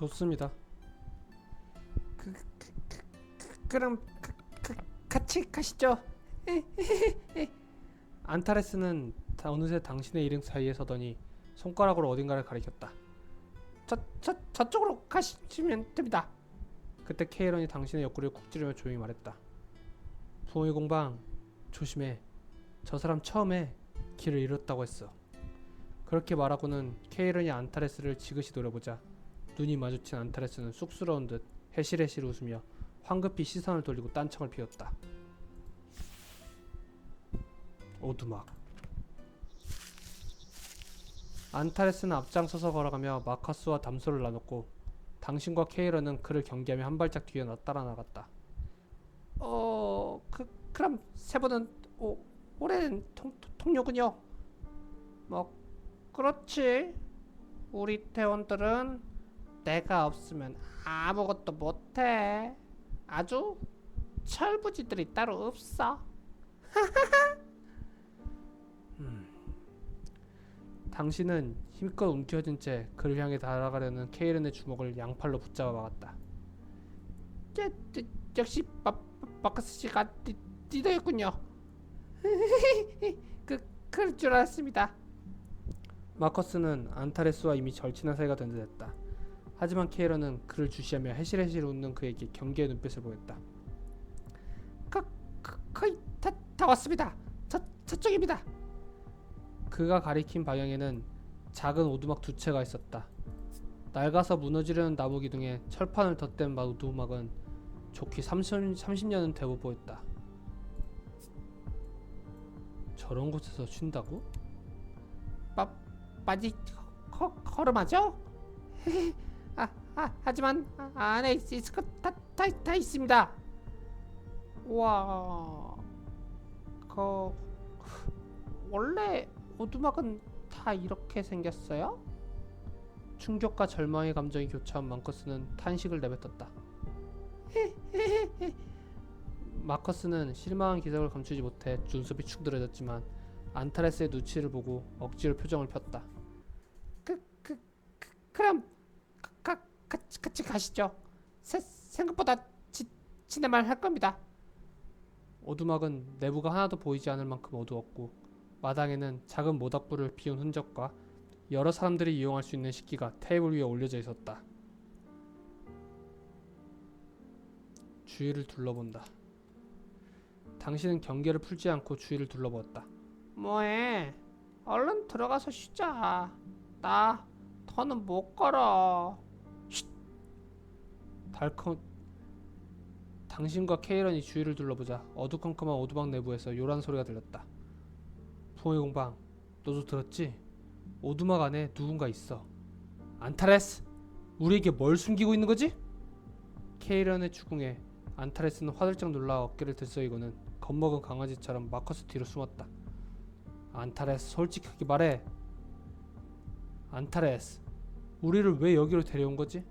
좋습니다. 그럼 같이 가시죠. 안타레스는 어느새 당신의 일행 사이에 서더니 손가락으로 어딘가를 가리켰다. 저쪽으로 가시면 됩니다. 그때 케이런이 당신의 옆구리를 쿡 찌르며 조용히 말했다. 부엉이 공방, 조심해. 저 사람 처음에 길을 잃었다고 했어. 그렇게 말하고는 케이런이 안타레스를 지그시 노려보자 눈이 마주친 안타레스는 쑥스러운 듯 해실해실 웃으며 황급히 시선을 돌리고 딴청을 피웠다. 오두막. 안타레스는 앞장서서 걸어가며 마커스와 담소를 나눴고 당신과 케이런은 그를 경계하며 한 발짝 뒤에 따라 나갔다. 그럼 세 분은 오랜 동료군요. 뭐 그렇지. 우리 대원들은 내가 없으면 아무것도 못해. 아주 철부지들이 따로 없어. 당신은 힘껏 움켜쥔 채 그를 향해 달아가려는 케이른의 주먹을 양팔로 붙잡아 막았다. 역시 마커스 씨가 리더였군요. 그럴 줄 알았습니다. 마커스는 안타레스와 이미 절친한 사이가 된 듯했다. 하지만 케이런은 그를 주시하며 해실해실 웃는 그에게 경계의 눈빛을 보였다. 거의 다 왔습니다. 저쪽입니다. 그가 가리킨 방향에는 작은 오두막 두 채가 있었다. 낡아서 무너지려는 나무 기둥에 철판을 덧댄 오두막은 좋기 30년은 되어 보였다. 저런 곳에서 쉰다고? 많이 걸음하죠? 하지만 안에 있을 것 다 있습니다. 와, 원래 오두막은 다 이렇게 생겼어요? 충격과 절망의 감정이 교차한 마커스는 탄식을 내뱉었다. 마커스는 실망한 기색을 감추지 못해 눈썹이 축 늘어졌지만 안타레스의 눈치를 보고 억지로 표정을 폈다. 그럼 같이 가시죠. 생각보다 지내말 할 겁니다. 오두막은 내부가 하나도 보이지 않을 만큼 어두웠고 마당에는 작은 모닥불을 피운 흔적과 여러 사람들이 이용할 수 있는 식기가 테이블 위에 올려져 있었다. 주위를 둘러본다. 당신은 경계를 풀지 않고 주위를 둘러보았다. 뭐해? 얼른 들어가서 쉬자. 나 더는 못 걸어. 쉿! 당신과 케이런이 주위를 둘러보자 어두컴컴한 오두막 내부에서 요란 소리가 들렸다. 부엉이 공방, 너도 들었지? 오두막 안에 누군가 있어. 안타레스! 우리에게 뭘 숨기고 있는 거지? 케이런의 추궁에 안타레스는 화들짝 놀라 어깨를 들썩이고는 겁먹은 강아지처럼 마커스 뒤로 숨었다. 안타레스, 솔직하게 말해. 안타레스, 우리를 왜 여기로 데려온 거지?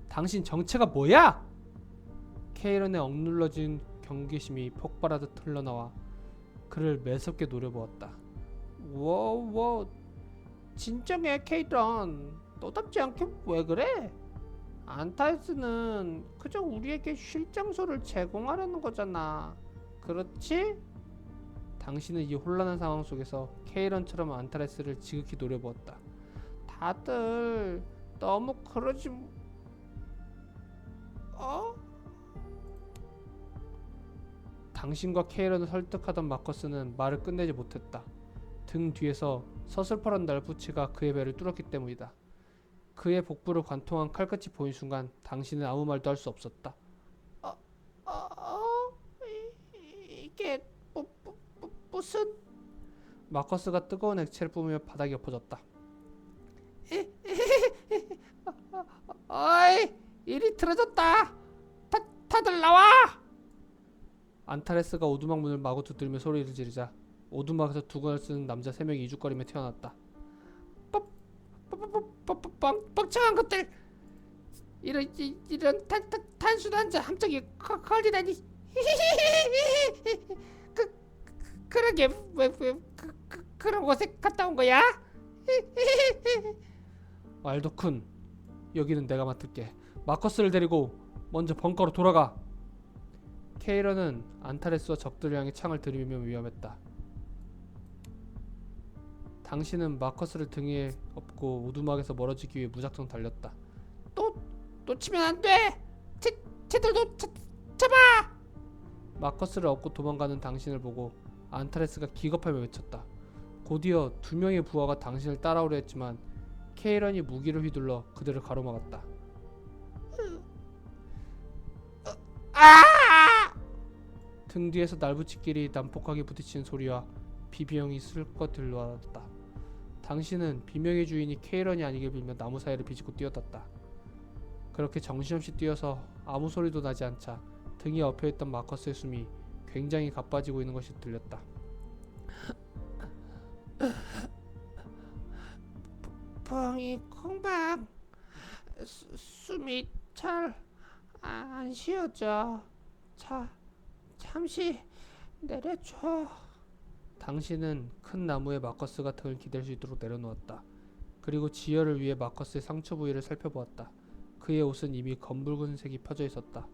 당신 정체가 뭐야? 케이런의 억눌러진 경계심이 폭발하듯 흘러나와 그를 매섭게 노려보았다. 진정해 케이런. 너답지 않게 왜 그래? 안타레스는 그저 우리에게 쉴 장소를 제공하려는 거잖아. 그렇지? 당신은 이 혼란한 상황 속에서 케이런처럼 안타레스를 지극히 노려보았다. 다들 너무 그러지. 당신과 케이런을 설득하던 마커스는 말을 끝내지 못했다. 등 뒤에서 서슬퍼런 날부치가 그의 배를 뚫었기 때문이다. 그의 복부를 관통한 칼끝이 보인 순간 당신은 아무 말도 할 수 없었다. 이게 무슨? 마커스가 뜨거운 액체를 뿜으며 바닥에 엎어졌다. 어이, 일이 틀어졌다. 다들 나와! 안타레스가 오두막 문을 마구 두드리며 소리를 지르자 오두막에서 두건을 쓰는 남자 3명이 이죽거리며 튀어나왔다. 멍청한 것들! 이런 단순한 자 함정이 걸리다니. 그러게 왜 그런 곳에 갔다 온 거야? 왈도쿤, 여기는 내가 맡을게. 마커스를 데리고 먼저 벙커로 돌아가. 케이런은 안타레스와 적들을 향해 창을 들이밀며 위험했다. 당신은 마커스를 등에 업고 오두막에서 멀어지기 위해 무작정 달렸다. 놓치면 안 돼! 쟤들도 잡아! 마커스를 업고 도망가는 당신을 보고 안타레스가 기겁하며 외쳤다. 곧이어 2명의 부하가 당신을 따라오려 했지만 케이런이 무기를 휘둘러 그들을 가로막았다. 등 뒤에서 날붙이끼리 난폭하게 부딪히는 소리와 비명이 슬쩍 들려왔다. 당신은 비명의 주인이 케이런이 아니길 빌며 나무 사이를 비집고 뛰어갔다. 그렇게 정신없이 뛰어서 아무 소리도 나지 않자 등에 엎여있던 마커스의 숨이 굉장히 가빠지고 있는 것이 들렸다. 뻥이 콩방 숨이 잘 안 쉬어져. 잠시 내려줘. 당신은 큰 나무에 마커스가 등을 기댈 수 있도록 내려놓았다. 그리고 지혈을 위해 마커스의 상처 부위를 살펴보았다. 그의 옷은 이미 검붉은색이 펴져 있었다.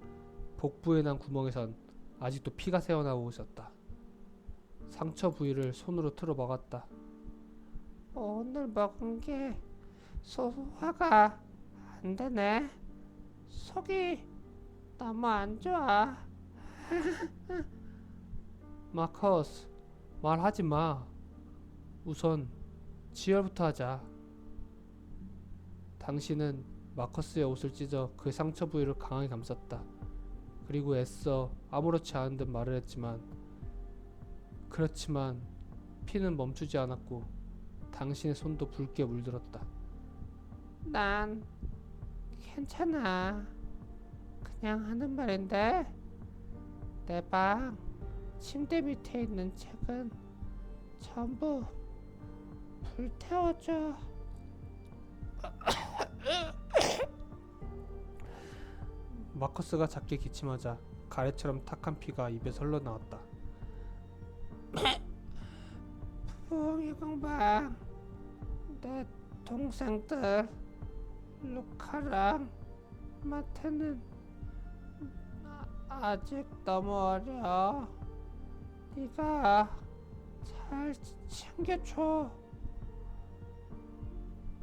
복부에 난 구멍에선 아직도 피가 새어나오고 있었다. 상처 부위를 손으로 틀어 막았다. 오늘 먹은 게 소화가 안 되네. 속이 너무 안 좋아. 마커스, 말하지 마. 우선 지혈부터 하자. 당신은 마커스의 옷을 찢어 그 상처 부위를 강하게 감쌌다. 그리고 애써 아무렇지 않은 듯 말을 했지만 그렇지만 피는 멈추지 않았고 당신의 손도 붉게 물들었다. 난 괜찮아. 그냥 하는 말인데 내 방 침대 밑에 있는 책은 전부 불태워줘. 마커스가 작게 기침하자 가래처럼 탁한 피가 입에서 흘러나왔다. 부엉이 공방, 내 동생들 루카랑 마테는 아직 너무 어려. 네가 잘 챙겨줘.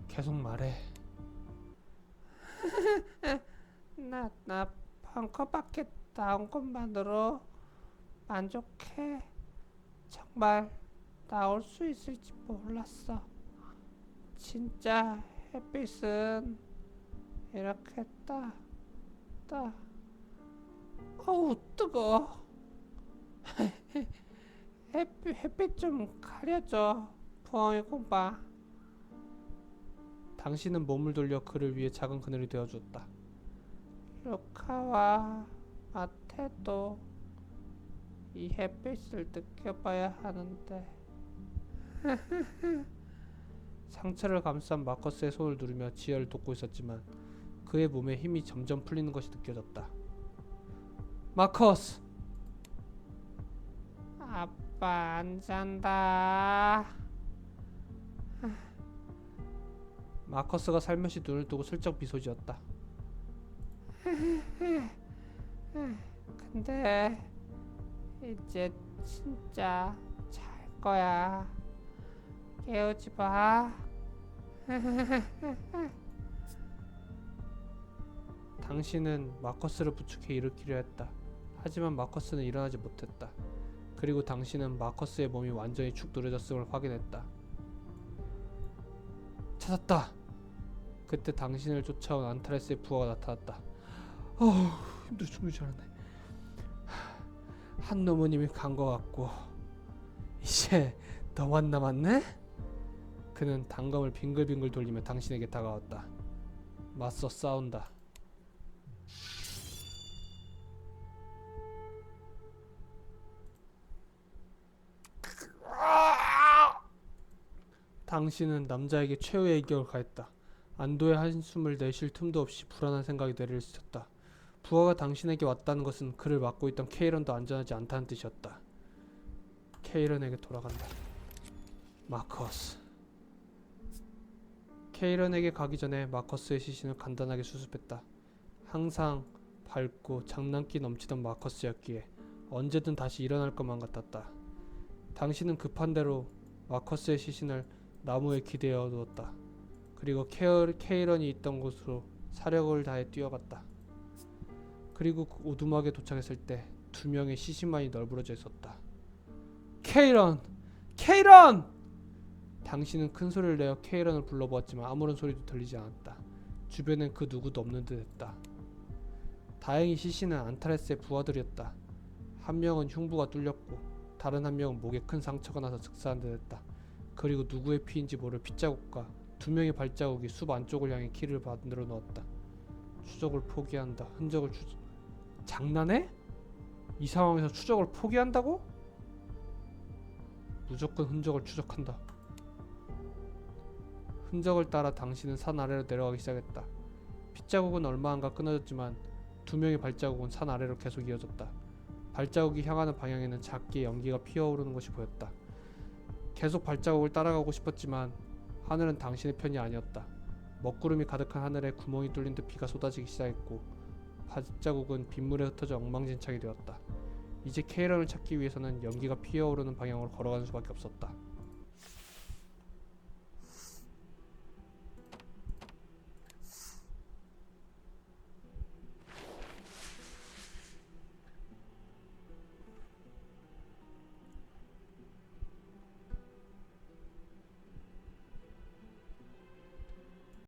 계속 말해. 나 벙커 밖에 나온 것만으로 만족해. 정말 나올 수 있을지 몰랐어. 진짜 햇빛은 이렇게 어우 뜨거. 햇빛 좀 가려줘, 부엉이 공바. 당신은 몸을 돌려 그를 위해 작은 그늘이 되어주었다. 루카와 마테도 이 햇빛을 느껴봐야 하는데. 상처를 감싼 마커스의 손을 누르며 지혈을 돕고 있었지만 그의 몸에 힘이 점점 풀리는 것이 느껴졌다. 마커스! 아빠 안 잔다. 마커스가 살며시 눈을 뜨고 슬쩍 미소 지었다. 근데 이제 진짜 잘 거야. 깨우지 마. 당신은 마커스를 부축해 일으키려 했다. 하지만 마커스는 일어나지 못했다. 그리고 당신은 마커스의 몸이 완전히 축 늘어졌음을 확인했다. 찾았다. 그때 당신을 쫓아온 안타레스의 부하가 나타났다. 힘들어 죽는 줄 알았네. 한 놈은 이미 간 것 같고 이제 너만 남았네? 그는 단검을 빙글빙글 돌리며 당신에게 다가왔다. 맞서 싸운다. 당신은 남자에게 최후의 이격을 가했다. 안도의 한숨을 내쉴 틈도 없이 불안한 생각이 뇌를 스쳤다. 부하가 당신에게 왔다는 것은 그를 맡고 있던 케이런도 안전하지 않다는 뜻이었다. 케이런에게 돌아간다. 마커스. 케이런에게 가기 전에 마커스의 시신을 간단하게 수습했다. 항상 밝고 장난기 넘치던 마커스였기에 언제든 다시 일어날 것만 같았다. 당신은 급한 대로 마커스의 시신을 나무에 기대어 두었다. 그리고 케이런이 있던 곳으로 사력을 다해 뛰어갔다. 그리고 그 오두막에 도착했을 때 두 명의 시신만이 널브러져 있었다. 케이런! 케이런! 당신은 큰 소리를 내어 케이런을 불러보았지만 아무런 소리도 들리지 않았다. 주변엔 그 누구도 없는 듯 했다. 다행히 시신은 안타레스의 부하들이었다. 한 명은 흉부가 뚫렸고 다른 한 명은 목에 큰 상처가 나서 즉사한 듯 했다. 그리고 누구의 피인지 모를 핏자국과 두 명의 발자국이 숲 안쪽을 향해 키를 만들어 놓았다. 추적을 포기한다. 흔적을 장난해? 이 상황에서 추적을 포기한다고? 무조건 흔적을 추적한다. 흔적을 따라 당신은 산 아래로 내려가기 시작했다. 핏자국은 얼마 안가 끊어졌지만 두 명의 발자국은 산 아래로 계속 이어졌다. 발자국이 향하는 방향에는 작게 연기가 피어오르는 것이 보였다. 계속 발자국을 따라가고 싶었지만 하늘은 당신의 편이 아니었다. 먹구름이 가득한 하늘에 구멍이 뚫린 듯 비가 쏟아지기 시작했고 발자국은 빗물에 흩어져 엉망진창이 되었다. 이제 케이런을 찾기 위해서는 연기가 피어오르는 방향으로 걸어가는 수밖에 없었다.